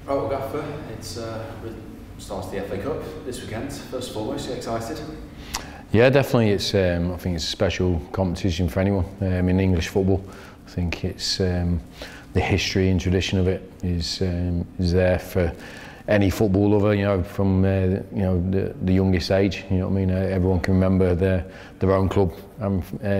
Right, well, Gaffer, it's starts the FA Cup this weekend. First and foremost, are you excited? Yeah, definitely. It's I think it's a special competition for anyone in English football. I think it's the history and tradition of it is there for any football lover. You know, from the youngest age. You know what I mean. Everyone can remember their own club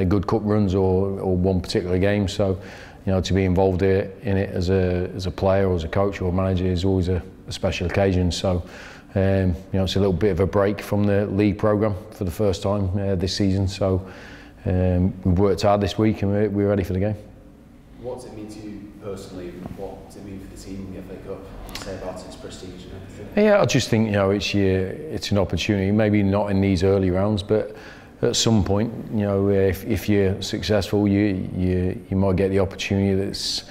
good cup runs or one particular game. So, you know, to be involved in it as a player or as a coach or a manager is always a special occasion. So, you know, it's a little bit of a break from the league programme for the first time this season. So, we've worked hard this week and we're ready for the game. What does it mean to you personally? What does it mean for the team in the FA Cup? What say about its prestige and everything? Yeah, I just think, you know, it's an opportunity. Maybe not in these early rounds, but at some point, you know, if you're successful, you might get the opportunity that's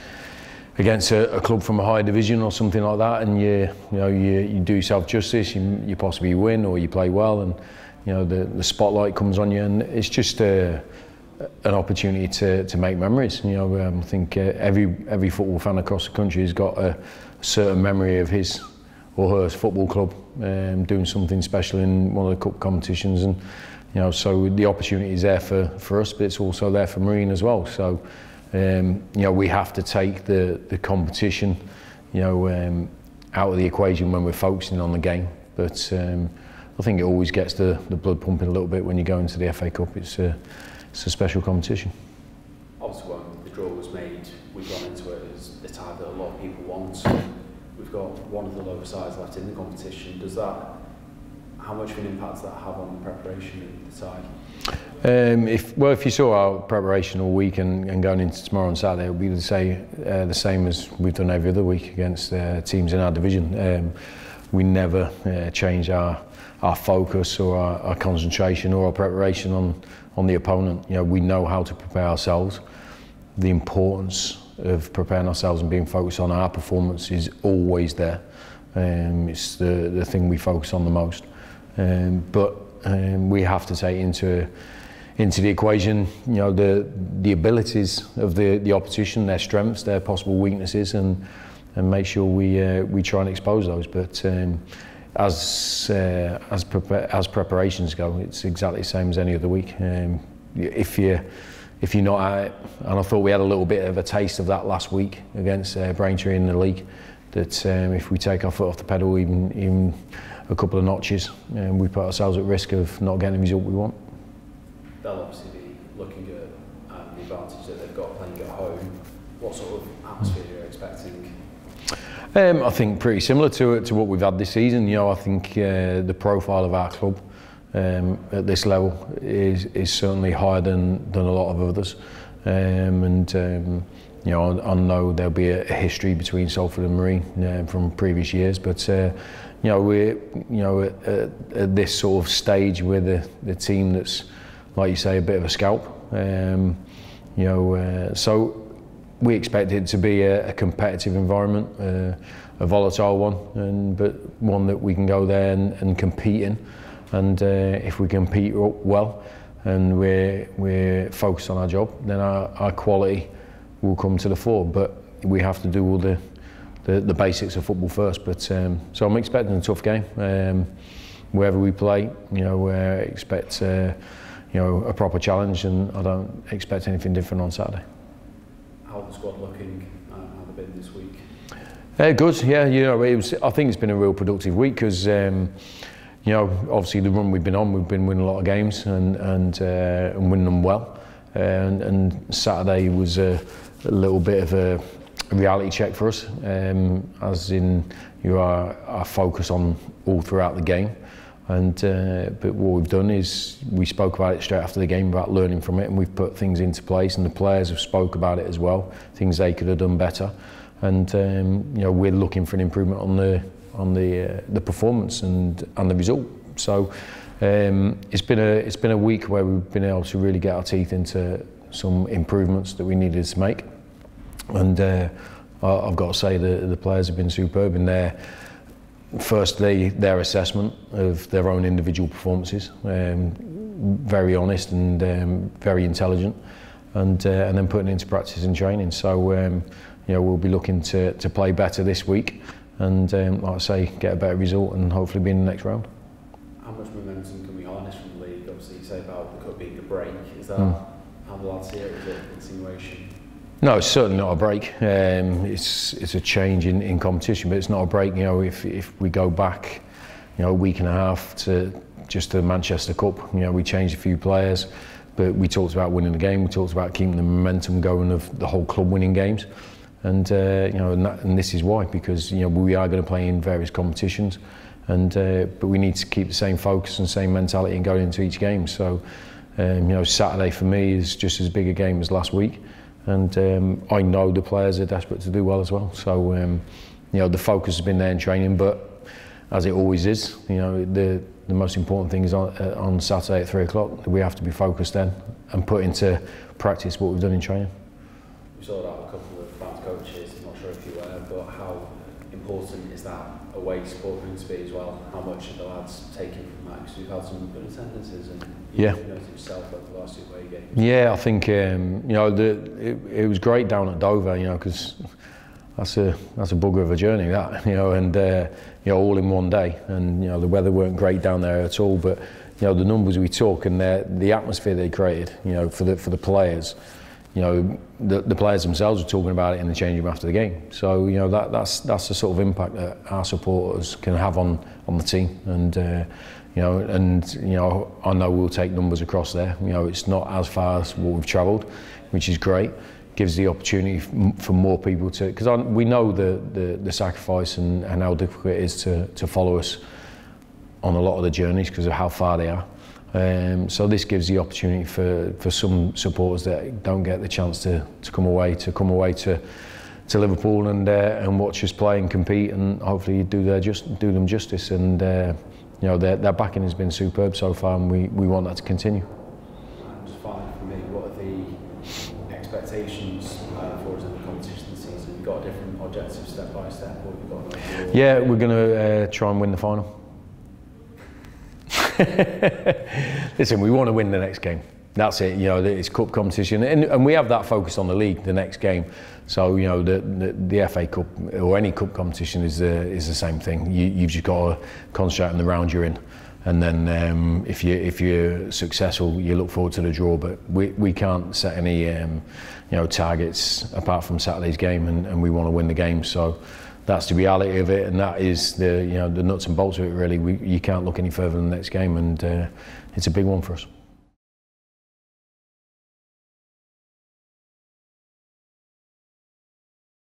against a club from a higher division or something like that, and you do yourself justice. You possibly win or you play well, and you know the spotlight comes on you, and it's just an opportunity to make memories. You know, I think every football fan across the country has got a certain memory of his or her football club doing something special in one of the cup competitions, and you know, so the opportunity is there for us, but it's also there for Marine as well. So, you know, we have to take the competition, you know, out of the equation when we're focusing on the game. But I think it always gets the blood pumping a little bit when you go into the FA Cup. It's a special competition. Obviously, when the draw was made, we've gone into it as the tie that a lot of people want. We've got one of the lower sides left in the competition. How much of an impact does that have on the preparation of the tie? If you saw our preparation all week and going into tomorrow and Saturday, it would be the same as we've done every other week against teams in our division. We never change our focus or our concentration or our preparation on the opponent. You know, we know how to prepare ourselves. The importance of preparing ourselves and being focused on our performance is always there. It's the thing we focus on the most. But we have to take into the equation, you know, the abilities of the opposition, their strengths, their possible weaknesses, and make sure we try and expose those. But as preparations go, it's exactly the same as any other week. If you're not at it, and I thought we had a little bit of a taste of that last week against Braintree in the league, that if we take our foot off the pedal even a couple of notches, we put ourselves at risk of not getting the result we want. They'll obviously be looking at the advantage that they've got playing at home. What sort of atmosphere are you expecting? I think pretty similar to what we've had this season. You know, I think the profile of our club at this level is certainly higher than a lot of others, you know, I know there'll be a history between Salford and Marine from previous years, but you know, we're at this sort of stage with the team that's, like you say, a bit of a scalp. You know, so we expect it to be a competitive environment, a volatile one, but one that we can go there and compete in. And if we compete well and we're focused on our job, then our quality will come to the fore. But we have to do all the basics of football first. But so I'm expecting a tough game. Wherever we play, you know, expect you know, a proper challenge, and I don't expect anything different on Saturday. How's the squad looking? How have they been this week? Good, yeah. You know, I think it's been a real productive week because you know, obviously the run we've been on, we've been winning a lot of games and winning them well. And Saturday was a little bit of a reality check for us, as in our focus on all throughout the game. And but what we've done is we spoke about it straight after the game about learning from it, and we've put things into place, and the players have spoke about it as well, things they could have done better. And you know, we're looking for an improvement on the performance and the result. So it's been a week where we've been able to really get our teeth into some improvements that we needed to make. And I've got to say the players have been superb in firstly their assessment of their own individual performances, very honest and very intelligent, and then putting it into practice and training. So you know, we'll be looking to play better this week, and like I say, get a better result and hopefully be in the next round. How much momentum can we harness from the league? Obviously you say about the cup being a break, is that how the lads see it? Is it an insinuation? No, it's certainly not a break. It's a change in competition, but it's not a break. You know, if we go back, you know, a week and a half to just the Manchester Cup, you know, we changed a few players, but we talked about winning the game. We talked about keeping the momentum going of the whole club winning games, and you know, and this is why, because you know we are going to play in various competitions, and but we need to keep the same focus and same mentality and going into each game. So, you know, Saturday for me is just as big a game as last week. And I know the players are desperate to do well as well. So, you know, the focus has been there in training, but as it always is, you know, the most important thing is on Saturday at 3 o'clock. We have to be focused then and put into practice what we've done in training. We saw that a couple of band coaches, I'm not sure if you were, but how important is that away support going to be as well? How much are the lads taking from that? Because we've had some good attendances and you noticed yourself over the last 2 away games. Yeah, I think you know it was great down at Dover, you know, because that's a bugger of a journey, that, you know, and you know, all in one day, and you know the weather weren't great down there at all, but you know the numbers we took and the atmosphere they created, you know, for the players. You know, the players themselves were talking about it in the changing room after the game. So you know that's the sort of impact that our supporters can have on the team, and you know, I know we'll take numbers across there. You know, it's not as far as what we've travelled, which is great. Gives the opportunity for more people to, because we know the sacrifice and how difficult it is to follow us on a lot of the journeys because of how far they are. So this gives the opportunity for some supporters that don't get the chance to come away to Liverpool and watch us play and compete, and hopefully do them justice. And you know, their backing has been superb so far, and we want that to continue. And just finally for me, what are the expectations for us in the competition this season? You've got a different objective step by step, or you've got an overall... Yeah, we're going to try and win the final. Listen, we want to win the next game. That's it. You know, it's cup competition, and we have that focused on the league, the next game. So you know, the FA Cup or any cup competition is the same thing. You've just got to concentrate on the round you're in, and then if you're successful, you look forward to the draw. But we can't set any you know, targets apart from Saturday's game, and we want to win the game. So that's the reality of it, and that is the nuts and bolts of it. Really, you can't look any further than the next game, and it's a big one for us.